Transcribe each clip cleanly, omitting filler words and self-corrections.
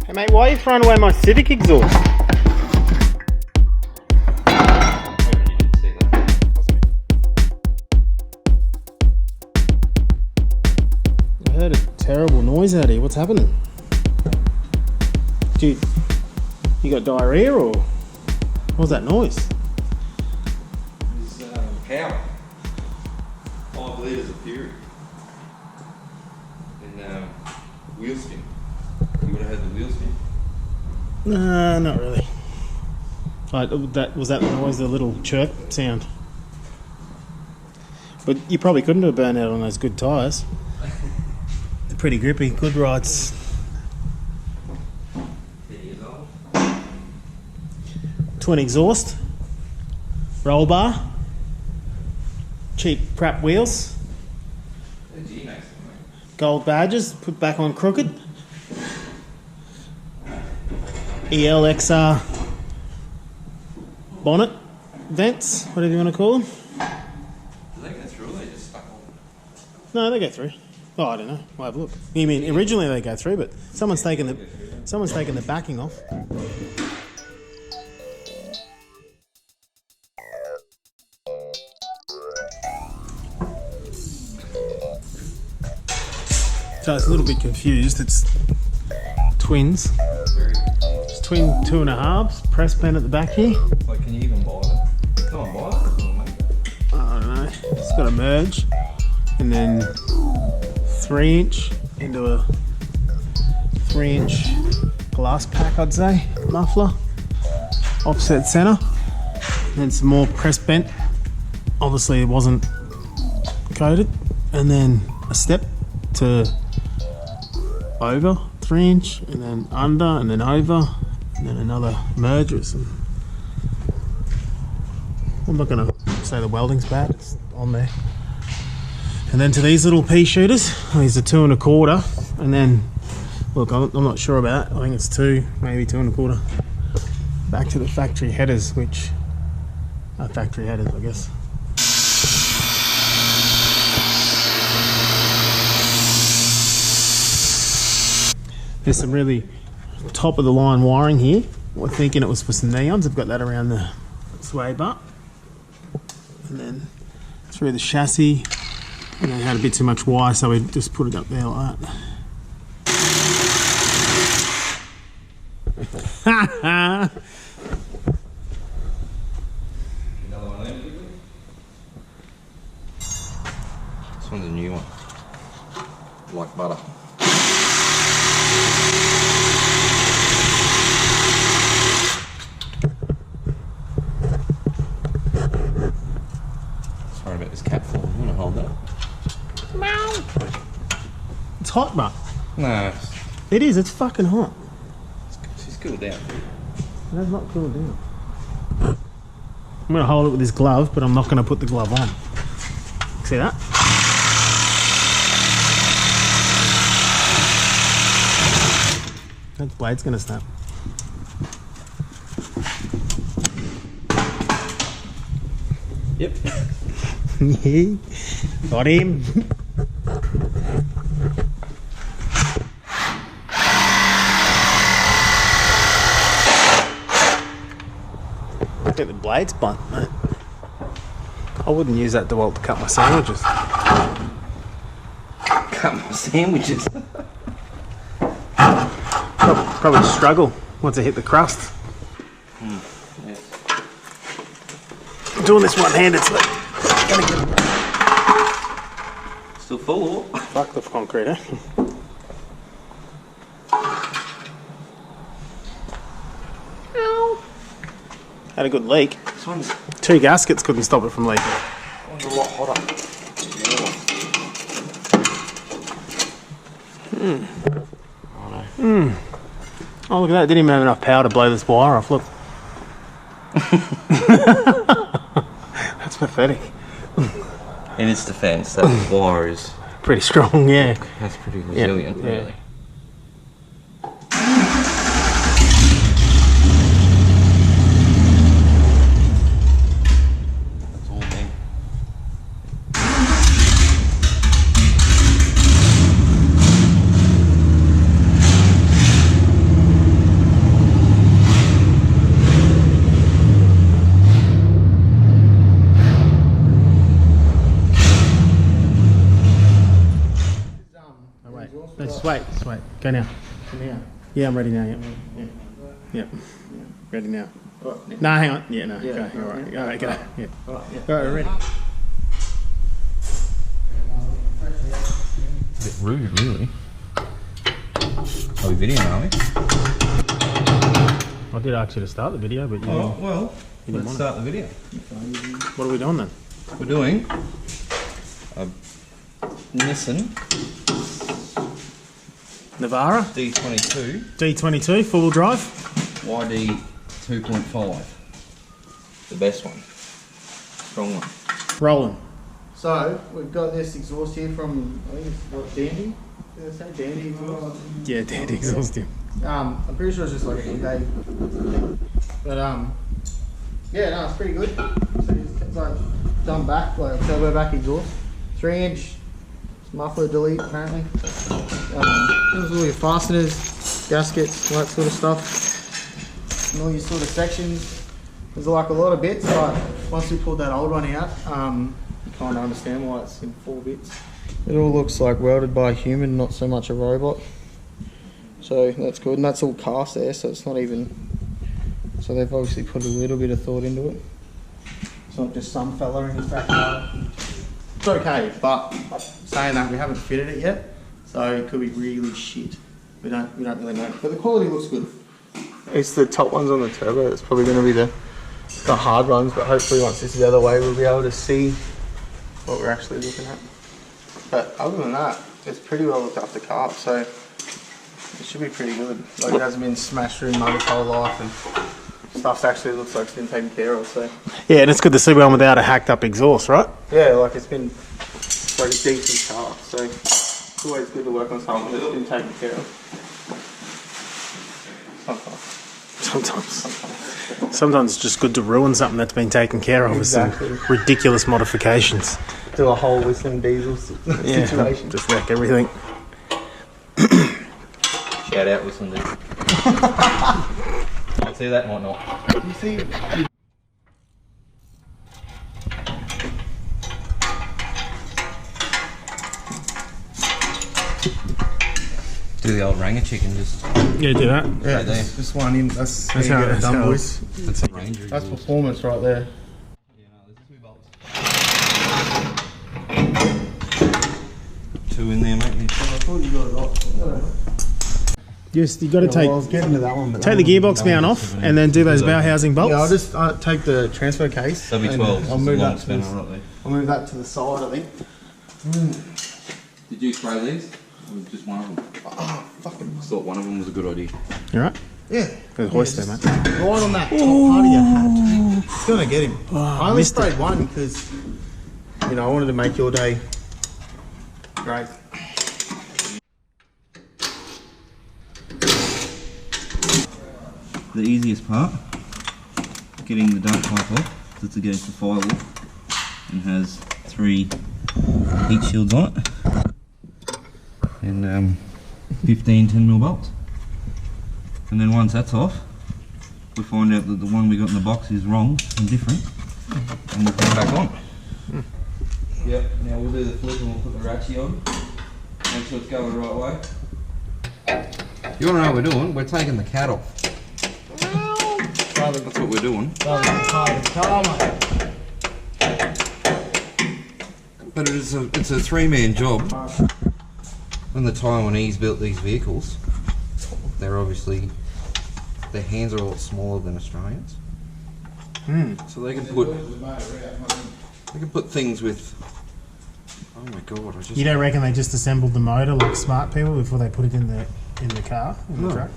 Hey mate, why are you throwing away my Civic exhaust? I heard a terrible noise out here. What's happening? Dude, you got diarrhea or what was that noise? It's power. 5 litres of fury. And wheel spin. You would have heard the wheel spin? Nah, not really. Was that the noise, the little chirp sound? But you probably couldn't have burned out on those good tyres. They're pretty grippy, good rides. 10 years old. Twin exhaust, roll bar, cheap crap wheels, gold badges put back on crooked, AU XR bonnet vents, whatever you want to call them. Do they go through or they just stuck on? No, they go through. Oh, I don't know. I'll have a look. You mean originally they go through, but someone's taken the backing off. So it's a little bit confused. It's twins. It's twin 2.5s. Press pen at the back here. Like, can you even buy it? Come on, buy it. Or make it. I don't know. It's got a merge, and then 3-inch into a 3-inch glass pack, I'd say. Muffler, offset center, and then some more press bent. Obviously, it wasn't coated, and then a step to over 3-inch, and then under, and then over, and then another merge with some. I'm not gonna say the welding's bad, it's on there. And then to these little pea shooters, these are 2 1/4, and then look, I'm not sure about it. I think it's 2, maybe 2 1/4. Back to the factory headers, which are factory headers, I guess. There's some really top of the line wiring here. We're thinking it was for some neons. I've got that around the sway bar. And then through the chassis. And it had a bit too much wire, so we just put it up there like that. Another one there? This one's a new one. Like butter. Sorry about this cat fall. You want to hold that? It's hot, mate. No. It is, it's fucking hot. She's cooled down. That's not cooled down. I'm going to hold it with this glove, but I'm not going to put the glove on. See that? That blade's going to snap. Yep. Yeah. Got him. I think the blade's blunt, mate. I wouldn't use that DeWalt to cut my sandwiches. Cut my sandwiches. Probably struggle once I hit the crust. Yeah. Doing this one-handed, so Still full or? fuck the concrete, eh? Had a good leak. This one's 2 gaskets couldn't stop it from leaking. a lot hotter. Oh, look at that. Didn't even have enough power to blow this wire off. Look. That's pathetic. In its defence, that wire is Pretty strong, yeah. that's pretty resilient, Yeah. really. That's all me. Go now. Now. Yeah, I'm ready now. Yep. Ready now. Right, No, hang on. Yeah, no. Yeah. Go. All right. All right, go. Yeah. Right, yeah. All right, ready. A bit rude, really. Are we videoing, are we? I did ask you to start the video, but you Oh, well, didn't let's want start the video. what are we doing then? We're doing a Nissan Navara D22 D22 four-wheel drive. YD 2.5. The best one. Strong one. Rolling. So we've got this exhaust here from I think it's what Dandy. Did I say Dandy exhaust? Yeah, Dandy exhaust him. I'm pretty sure it's just like a Hyundai thing. But yeah, no, it's pretty good. So it's like done back, like turbo back exhaust. 3-inch muffler delete apparently. There's all your fasteners, gaskets, all that sort of stuff. And all your sort of sections. There's like a lot of bits, but once we pulled that old one out, you kind of understand why it's in 4 bits. It all looks like welded by a human, not so much a robot. So that's good, and that's all cast there, so it's not even... So they've obviously put a little bit of thought into it. It's not just some fella in his backyard. It's okay, but saying that, we haven't fitted it yet, so it could be really shit. We don't really know, but the quality looks good. It's the top ones on the turbo. It's probably going to be the hard ones, but hopefully once this is the other way, we'll be able to see what we're actually looking at. But other than that, it's pretty well looked after car, so it should be pretty good. Like it hasn't been smashed through mud its whole life, and stuff actually looks like it's been taken care of. So Yeah, and it's good to see one without a hacked up exhaust, right? yeah, like it's been like a decent car. So it's always good to work on something that's been taken care of. Sometimes it's just good to ruin something that's been taken care of Exactly. with some ridiculous modifications. Do a whole whistling diesel situation. Just wreck everything. Shout out Whistling Diesel. I'll see that might not. You see, Do the old Ranger chicken just. Yeah, do that. yeah, Right there. just one in. That's how you how- get it that's done, how- boys. That's a Ranger. That's performance right there. Yeah, no, there's 2 bolts. 2 in there, mate. I thought you got it off. Just you got to Well, I take was getting to that one, but the gearbox mount off and then do those bow housing bolts. yeah, I'll just take the transfer case. W12. I'll move that to spanner the, right there. I'll move that to the side, I think. Did you spray these? Or just one of them? Oh, fucking. I thought one of them was a good idea. You right? Yeah. There's a hoist there, mate. Right on that top part of your hat. It's gonna get him. I only missed it. sprayed one because, you know, I wanted to make your day great. The easiest part, getting the dump pipe off, that's against the firewall and has 3 heat shields on it and 15 10mm bolts. And then once that's off, we find out that the one we got in the box is wrong and different, and we'll put it back on. Yep, now we'll do the flip and we'll put the ratchet on, make sure it's going the right way. You want to know what we're doing? We're taking the cat off. That's what we're doing. But it's a 3-man job. When the Taiwanese built these vehicles, they're obviously, their hands are a lot smaller than Australians. So they can put things with. Oh my god! I just. You don't reckon they just assembled the motor like smart people before they put it in the car in the No. truck?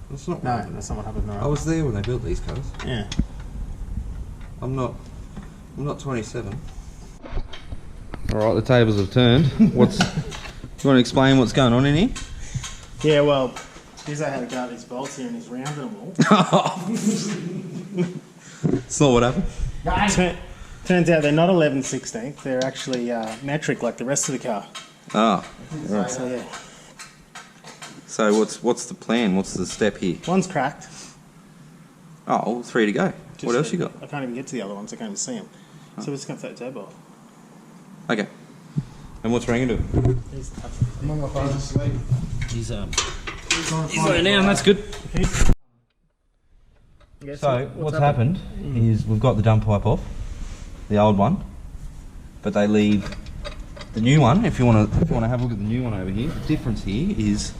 That's not. No, that's not what happened. I was there when they built these cars. Yeah. I'm not 27. All right, the tables have turned. What's? You want to explain what's going on in here? Yeah, well, Bizzo had to guard his bolts here and he's rounding them all. That's not what happened. Turns out they're not 11/16. They're actually metric like the rest of the car. Ah. So yeah, So what's the plan? What's the step here? one's cracked. Oh, all 3 to go. What else you got? I can't even get to the other ones. I can't even see them. So we're just going to throw the turbo off. Okay. And what's Ranger doing? He's I'm on my phone asleep. He's He's laying down, that's good. So, what's happened is we've got the dump pipe off, the old one, but they leave the new one. If you want to have a look at the new one over here, the difference here is,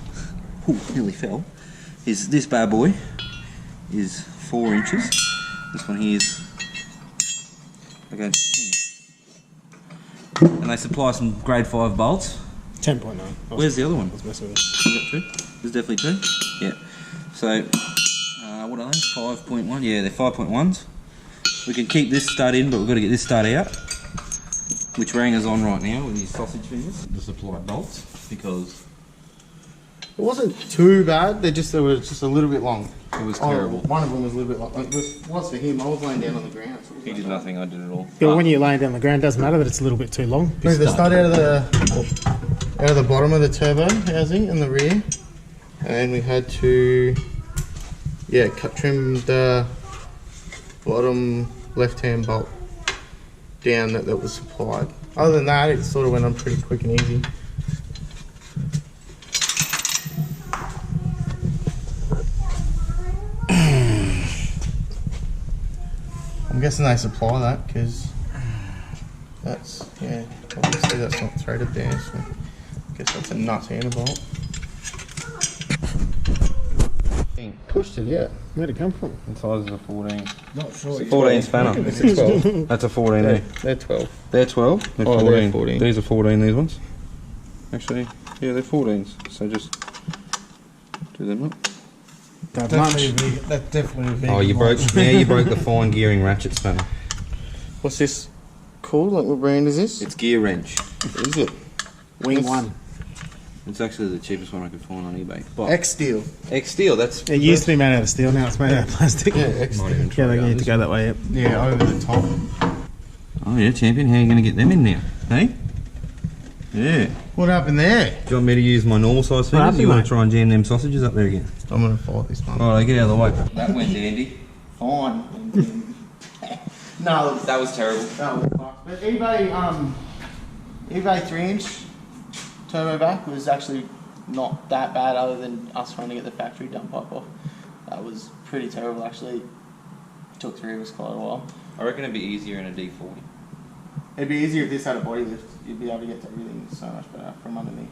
nearly fell, is this bad boy is 4 inches. This one here is, okay, and they supply some grade 5 bolts. 10.9. Where's the other one? Let's mess with it. You got 2? There's definitely 2. Yeah. So, what are they? 5.1. Yeah, they're 5.1s. We can keep this stud in, but we've got to get this stud out, which Ranger's on right now with his sausage fingers. The supply bolts, because It wasn't too bad. They were just a little bit long. it was terrible. One of them was a little bit long. It was for him. I was laying down on the ground. So He did nothing. I did it all. Yeah, when you're laying down the ground, it doesn't matter that it's a little bit too long. Move the stud out of the bottom of the turbo housing in the rear, and we had to trim the bottom left-hand bolt down that was supplied. Other than that, it sort of went on pretty quick and easy. I'm guessing they supply that because that's, obviously that's not threaded there, so I guess that's a nut and a bolt. Pushed it, yeah. Where'd it come from? The size is a 14. Not sure. 14 spanner. It's a 12. That's a 14 there. They're 12. They're 12? They're Oh, 14. they're 14. These are 14, these ones. Actually, yeah, they're 14s. So just do them up. Don't lunch. That's definitely a vegan. Oh, you broke the fine gearing ratchet spanner. What's this called? Like, what brand is this? It's gear wrench. What is it? Wing It's- 1. It's actually the cheapest one I could find on eBay. But X Steel. X Steel, that's... It used to be made out of steel, now it's made out of plastic. Yeah, X Might Steel. even try Yeah, they to need to go that way, yep. Yeah, over the top. Oh yeah, champion, how are you going to get them in now? Hey? Yeah. What happened there? Do you want me to use my normal size fingers? happened, You want mate? to try and jam them sausages up there again? I'm gonna follow this one. Alright, get out of the way. That went dandy. Fine. No, That was terrible. that was fucked. But eBay 3-inch turbo back was actually not that bad, other than us trying to get the factory dump pipe off. That was pretty terrible, actually. Took 3 of us quite a while. I reckon it'd be easier in a D40. It'd be easier if this had a body lift. You'd be able to get to everything so much better from underneath.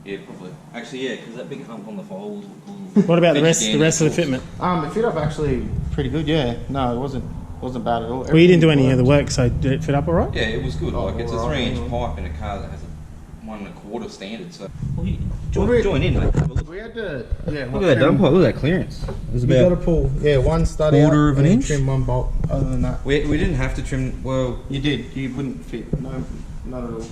Yeah, probably. Actually, yeah, because that big hump on the files. What about the rest of the fitment? It fit up actually pretty good. Yeah, no, it wasn't bad at all. Well, you didn't do any of the work, so did it fit up alright? Yeah, it was good. Oh, Like, it's a alright, 3-inch yeah. pipe in a car that has a 1 1/4 standard, so... Well, join in, mate. Have a look. We had to, Look at that dump pipe, look at that clearance. There's You got to about... pull, one stud quarter out of an and inch? trim one bolt. Other than that, We didn't have to trim... Well, you did. You wouldn't fit. No, not at all.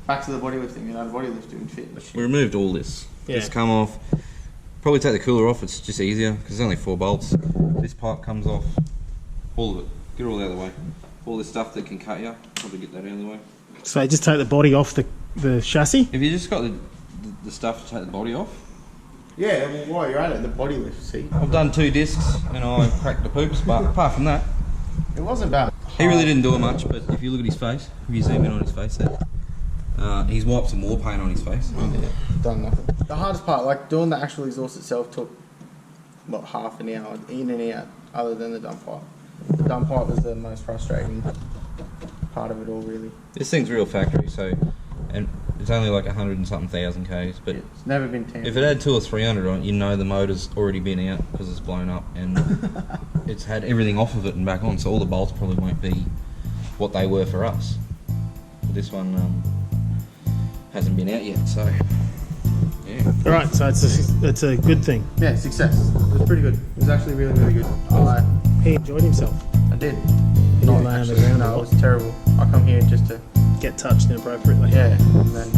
Back to the body lifting. The body lift didn't fit. we removed all this. Yeah. It's come off. Probably take the cooler off, it's just easier, because there's only 4 bolts. This pipe comes off. All of it. Get it all out of the way. All this stuff that can cut you, probably get that out of the way. So just take the body off the chassis? If you just got the stuff to take the body off, Yeah, well, while you're at it, the body lift. See, I've done 2 discs and I cracked the poops, but apart from that, it wasn't bad. he really didn't do it much. But if you look at his face, if you zoom in on his face there, he's wiped some more paint on his face. Yeah, done nothing. The hardest part, like doing the actual exhaust itself, took about half an hour in and out. Other than the dump pipe, the dump pipe was the most frustrating part of it all, really. This thing's real factory, so, and it's only like 100 and something thousand k's, but It's never been tampered. if it had 200 or 300 on it, you know the motor's already been out because it's blown up and it's had everything off of it and back on, so all the bolts probably won't be what they were for us. But this one hasn't been out yet, so yeah. Alright, so it's a good thing. Yeah, success. It was pretty good. It was actually really, really good. He enjoyed himself. I did. He didn't lay on the ground a No, it lot. was terrible. I come here just to, Get touched inappropriately. and then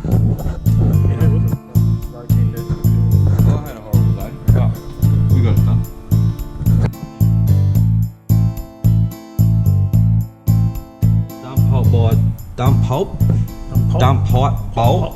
Yeah, wouldn't it? broke into. Well, I had a horrible day, but we got it done. Dump pipe bolt.